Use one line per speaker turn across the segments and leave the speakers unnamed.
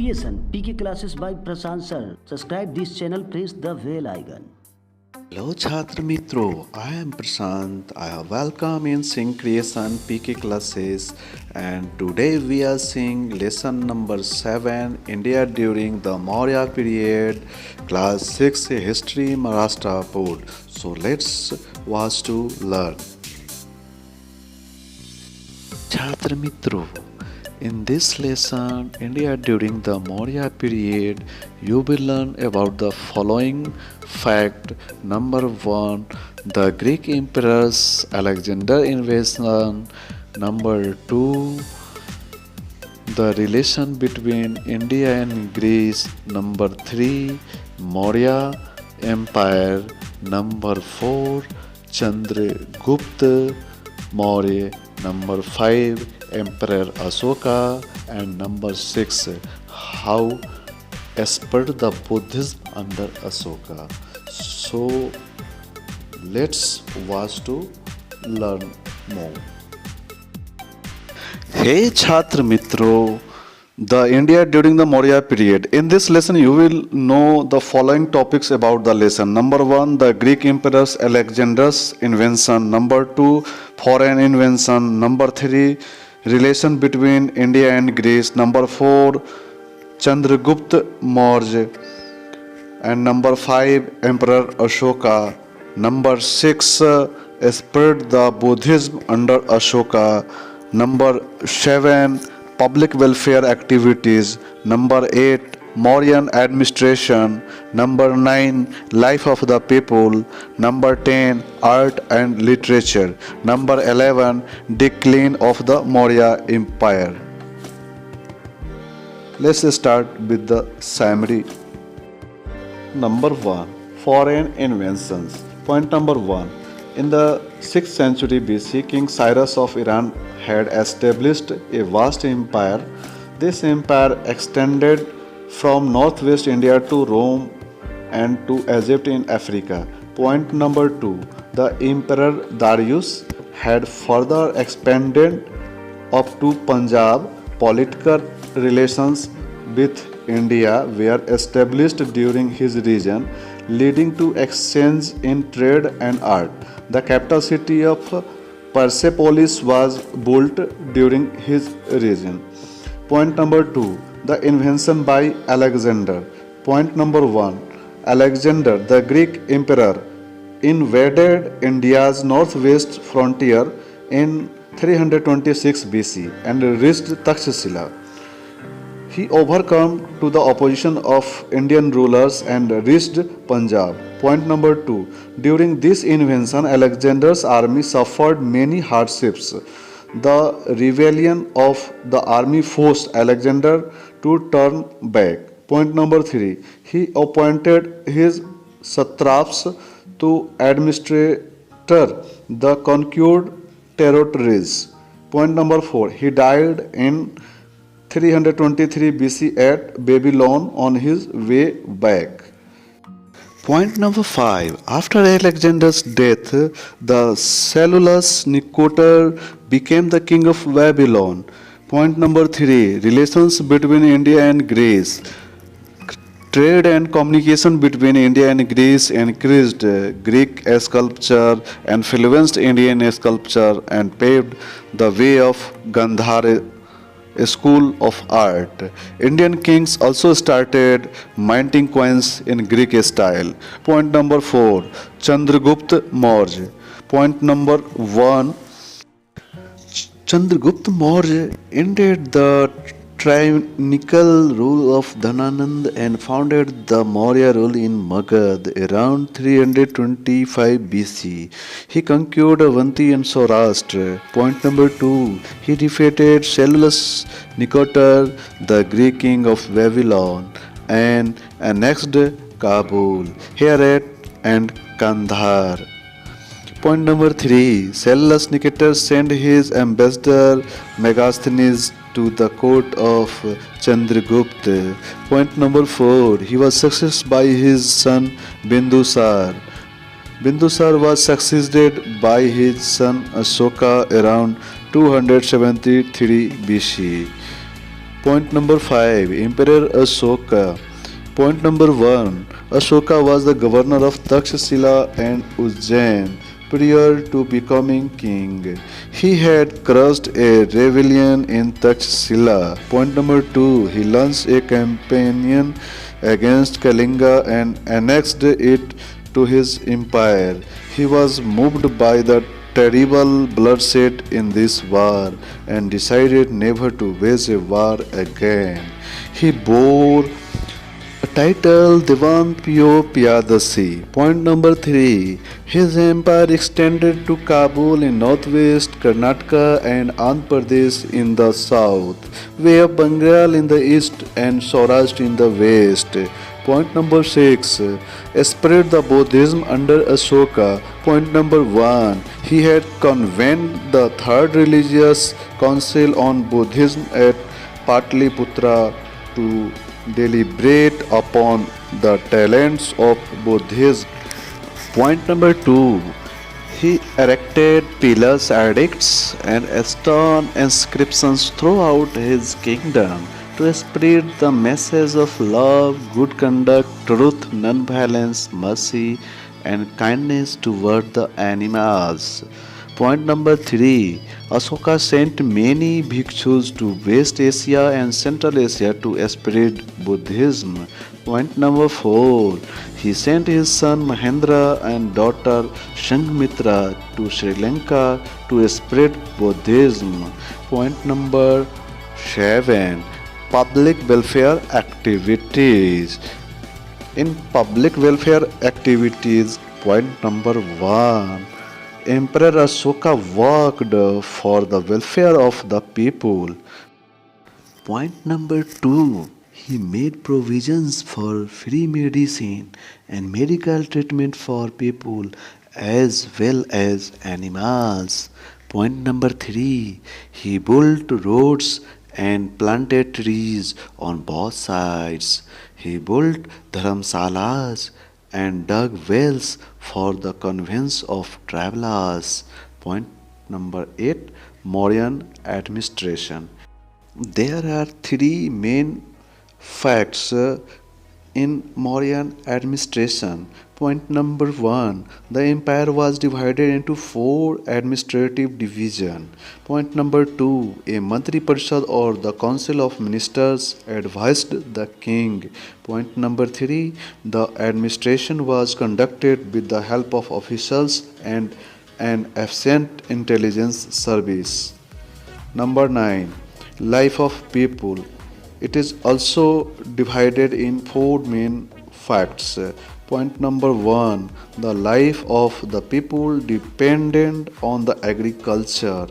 Creation PK classes by Prashant sir. Subscribe this channel, press the bell icon.
Hello Chhatra Mitro, I am Prashant. I am welcome in Sync Creation PK classes, and today we are seeing lesson number 7, India during the Maurya period, class 6 History Maharashtra board. So let's watch to learn. Chhatra Mitro, in this lesson, India during the Maurya period, you will learn about the following fact. Number 1, the Greek emperors Alexander invasion. Number 2, the relation between India and Greece. Number 3, Maurya Empire. Number 4, Chandragupta Maurya. Number 5, Emperor Ashoka. And number 6, how spread the Buddhism under Ashoka. So let's watch to learn more. Hey Chhatra Mitro, the India during the Maurya period. In this lesson, you will know the following topics about the lesson. Number 1, the Greek emperors Alexander's invention. Number 2, foreign invention. Number 3, relation between India and Greece. Number 4, Chandragupta Maurya. And number 5, Emperor Ashoka. Number 6, spread the Buddhism under Ashoka. Number 7, public welfare activities. Number 8, Mauryan administration. Number 9, life of the people. Number 10, art and literature. Number 11, decline of the Maurya Empire. Let's start with the summary. Number 1, foreign inventions. Point number 1, in the 6th century BC, King Cyrus of Iran had established a vast empire. This empire extended from northwest India to Rome and to Egypt in Africa. Point number 2, the Emperor Darius had further expanded up to Punjab. Political relations with India were established during his region, leading to exchange in trade and art. The capital city of Persepolis was built during his region. Point number 2, the invention by Alexander. Point number 1, Alexander, the Greek emperor, invaded India's northwest frontier in 326 BC and reached Takshashila. He overcame to the opposition of Indian rulers and reached Punjab. Point number 2, during this invasion, Alexander's army suffered many hardships. The rebellion of the army forced Alexander to turn back. Point number 3, he appointed his satraps to administer the conquered territories. Point number 4, he died in 323 BC at Babylon on his way back. Point number 5, after Alexander's death, the Seleucus Nicator became the king of Babylon. Point number 3, relations between India and Greece. Trade and communication between India and Greece increased. Greek sculpture influenced Indian sculpture and paved the way of Gandhara school of art. Indian kings also started minting coins in Greek style. Point number 4, Chandragupta Maurya. Point number 1, Chandragupta Maurya ended the tyrannical rule of Dhananand and founded the Maurya rule in Magad around 325 BC. He conquered Avanti and Saurashtra. Point number 2, he defeated Seleucus Nicator, the Greek king of Babylon, and annexed Kabul, Herat, and Kandahar. Point number 3, Seleucus Nicator sent his ambassador Megasthenes to the court of Chandragupta. Point number 4, he was succeeded by his son Bindusar. Bindusar was succeeded by his son Ashoka around 273 BC. Point number 5. Emperor Ashoka. Point number 1. Ashoka was the governor of Takshashila and Ujjain prior to becoming king. He had crushed a rebellion in Takshashila. Point number 2. He launched a campaign against Kalinga and annexed it to his empire. He was moved by the terrible bloodshed in this war and decided never to wage a war again. He bore a title Divan Pio Piyadasi. Point number 3. His empire extended to Kabul in northwest, Karnataka and Andhra Pradesh in the south, Bay of Bengal in the east and Saurashtra in the west. Point number 6. Spread the Buddhism under Ashoka. Point number 1. He had convened the third religious council on Buddhism at Patliputra to deliberate upon the talents of Buddhism. Point number 2. He erected pillars, edicts, and stone inscriptions throughout his kingdom to spread the message of love, good conduct, truth, non-violence, mercy, and kindness toward the animals. Point number 3. Ashoka sent many bhikshus to West Asia and Central Asia to spread Buddhism. Point number 4. He sent his son Mahendra and daughter Shanghmitra to Sri Lanka to spread Buddhism. Point number 7. Public welfare activities. In public welfare activities, point number 1. Emperor Ashoka worked for the welfare of the people. Point number 2. He made provisions for free medicine and medical treatment for people as well as animals. Point number 3. He built roads and planted trees on both sides. He built dharamsalas and dug wells for the conveyance of travelers. Point number 8. Mauryan administration. There are three main facts in Mauryan administration. Point number 1. The empire was divided into 4 administrative divisions. Point number 2. A Mantri Parishad or the Council of Ministers advised the king. Point number 3. The administration was conducted with the help of officials and an efficient intelligence service. Number 9. Life of people. It is also divided in 4 main facts. Point number 1. The life of the people depended on the agriculture.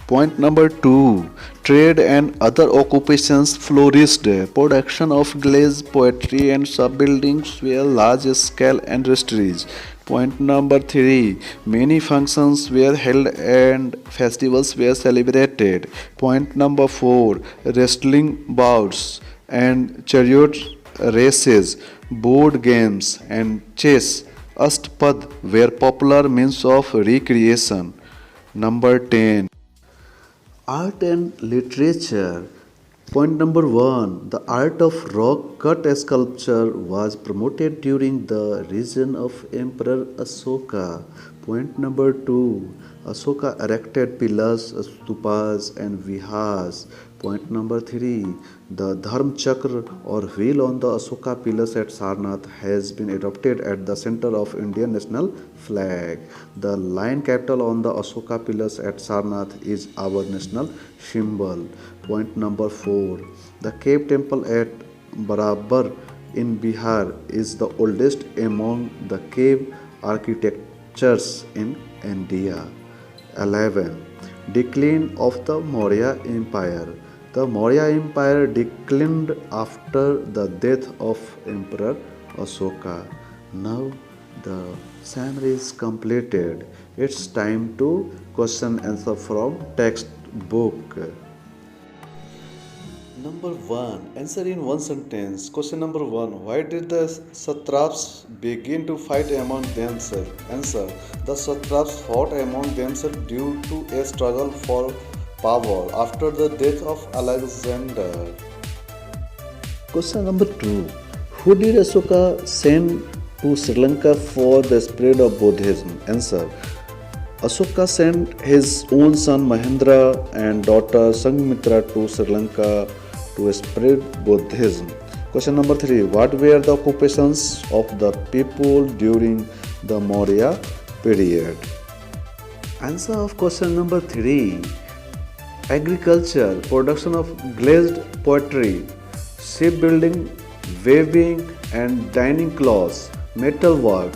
Point number 2. Trade and other occupations flourished. Production of glaze, poetry and sub-buildings were large-scale industries. Point number 3. Many functions were held and festivals were celebrated. Point number 4. Wrestling bouts and chariot races, board games and chess, Ashtapad were popular means of recreation. Number 10. Art and literature. Point number 1. The art of rock cut sculpture was promoted during the reign of Emperor Ashoka. Point number 2. Ashoka erected pillars, stupas and vihars. Point number 3. The Dharm Chakra or wheel on the Ashoka pillars at Sarnath has been adopted at the center of Indian national flag. The lion capital on the Ashoka pillars at Sarnath is our national symbol. Point number 4. The cave temple at Barabar in Bihar is the oldest among the cave architectures in India. 11. Decline of the Maurya Empire. The Maurya Empire declined after the death of Emperor Ashoka. Now the summary is completed. It's time to question answer from textbook. Number 1. Answer in one sentence. Question number 1. Why did the satraps begin to fight among themselves? Answer. The satraps fought among themselves due to a struggle for power after the death of Alexander? Question number 2. Who did Ashoka send to Sri Lanka for the spread of Buddhism? Answer. Ashoka sent his own son Mahendra and daughter Sanghmitra to Sri Lanka to spread Buddhism. Question number 3. What were the occupations of the people during the Maurya period? Answer of question number 3. Agriculture, production of glazed pottery, shipbuilding, weaving and dyeing cloths, metalwork,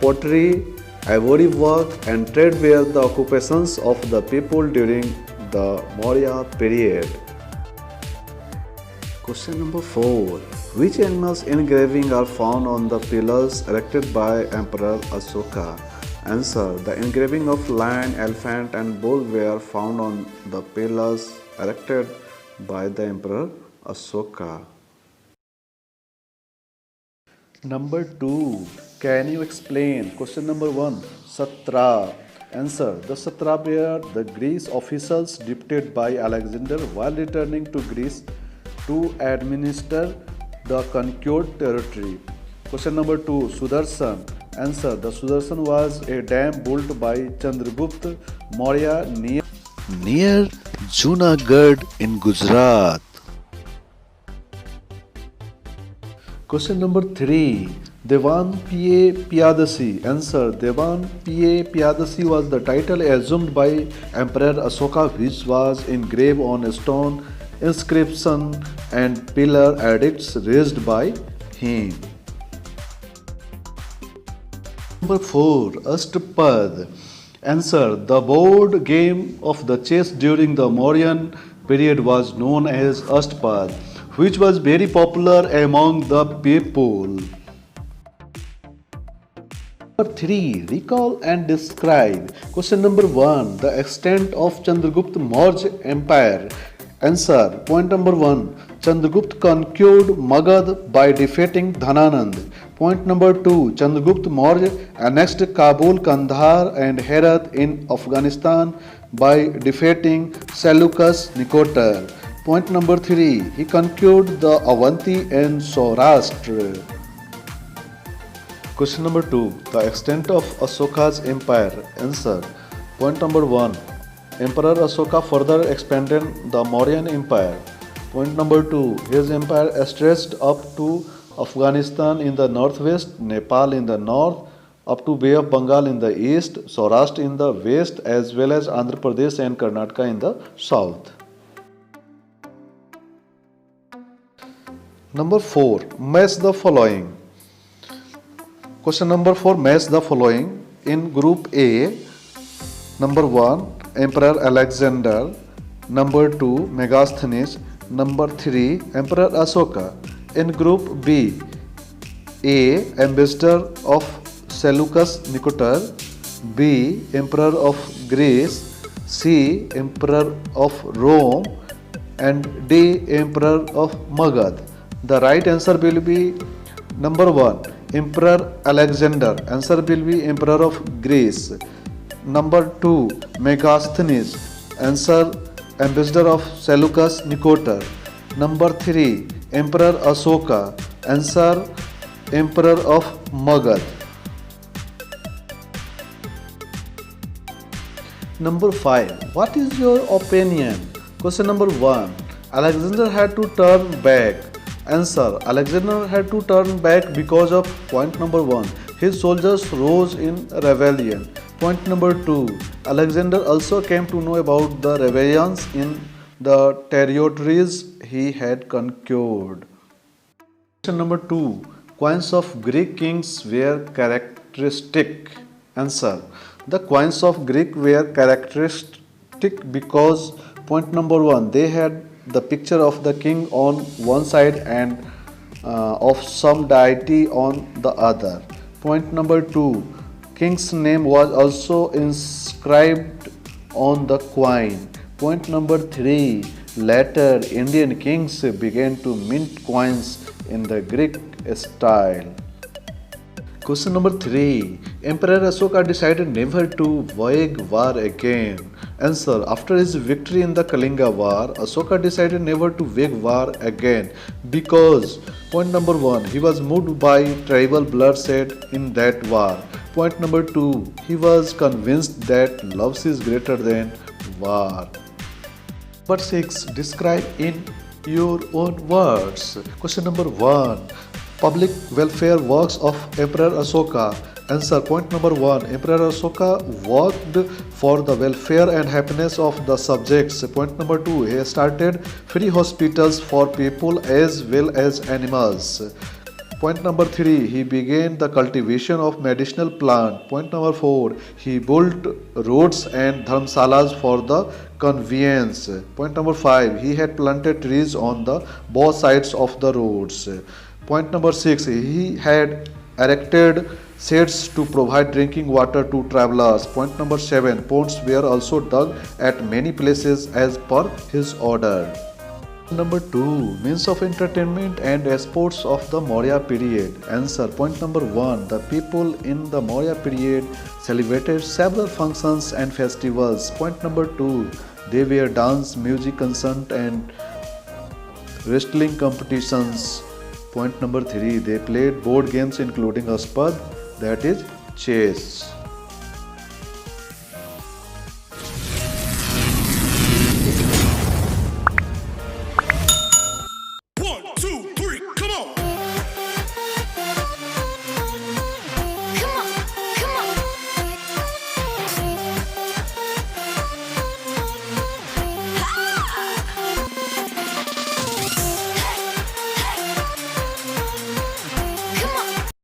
pottery, ivory work and trade were the occupations of the people during the Maurya period. Question number 4. Which animals engraving are found on the pillars erected by Emperor Ashoka? Answer. The engraving of lion, elephant and bull were found on the pillars erected by the Emperor Ashoka. Number 2. Can you explain? Question number 1. Satra. Answer. The Satra were the Greece officials deputed by Alexander while returning to Greece to administer the conquered territory. Question number 2. Sudarshan. Answer. The Sudarshan was a dam built by Chandragupta Maurya near Junagadh in Gujarat. Question number 3. Devan P.A. Piyadasi. Answer. Devan P.A. Piyadasi was the title assumed by Emperor Ashoka which was engraved on a stone inscription and pillar edicts raised by him. Number 4. Ashtapad. Answer. The board game of the chess during the Mauryan period was known as Ashtapad, which was very popular among the people. Number 3. Recall and describe. Question number 1. The extent of Chandragupta Maurya Empire. Answer. Point number 1. Chandragupta conquered Magad by defeating Dhananand. Point number 2. Chandragupta Maurya annexed Kabul, Kandahar and Herat in Afghanistan by defeating Seleucus Nicator. Point number 3. He conquered the Avanti and Saurashtra. Question number 2. The extent of Ashoka's empire. Answer. Point number 1. Emperor Ashoka further expanded the Mauryan Empire. Point number 2. His empire stretched up to Afghanistan in the northwest, Nepal in the north, up to Bay of Bengal in the east, Saurashtra in the west, as well as Andhra Pradesh and Karnataka in the south. Number 4. Match the following. Question number 4. Match the following. In group A, number 1. Emperor Alexander. Number 2. Megasthenes. Number 3. Emperor Ashoka. In group B, A. Ambassador of Seleucus Nicator. B. Emperor of Greece. C. Emperor of Rome. And D. Emperor of Magad. The right answer will be number 1. Emperor Alexander. Answer will be Emperor of Greece. Number 2. Megasthenes. Answer Ambassador of Seleucus Nicator. Number 3. Emperor Ashoka. Answer Emperor of Magad. Number 5. What is your opinion? Question number 1. Alexander had to turn back. Answer. Alexander had to turn back because of point number 1. His soldiers rose in rebellion. Point number 2. Alexander also came to know about the rebellions in the territories he had conquered. Question number 2. Coins of Greek kings were characteristic. Answer. The coins of Greek were characteristic because point number 1. They had the picture of the king on one side and of some deity on the other. Point number 2. King's name was also inscribed on the coin. Point number 3. Later, Indian kings began to mint coins in the Greek style. Question number 3. Emperor Ashoka decided never to wage war again. Answer. After his victory in the Kalinga War, Ashoka decided never to wage war again because point number 1, he was moved by tribal bloodshed in that war. Point number 2, he was convinced that love is greater than war. Number 6, describe in your own words. Question number 1, public welfare works of Emperor Ashoka. Answer. Point number 1, Emperor Ashoka worked for the welfare and happiness of the subjects. Point number 2, he started free hospitals for people as well as animals. Point number 3, he began the cultivation of medicinal plant. Point number 4, he built roads and dharmsalas for the conveyance. Point number 5, he had planted trees on the both sides of the roads. Point number 6, he had erected sheds to provide drinking water to travelers. Point number 7, ponds were also dug at many places as per his order. Number 2, means of entertainment and sports of the Maurya period. Answer. Point number 1, the people in the Maurya period celebrated several functions and festivals. Point number 2, they were dance, music concert and wrestling competitions. Point number 3, they played board games including Aspad, that is chess.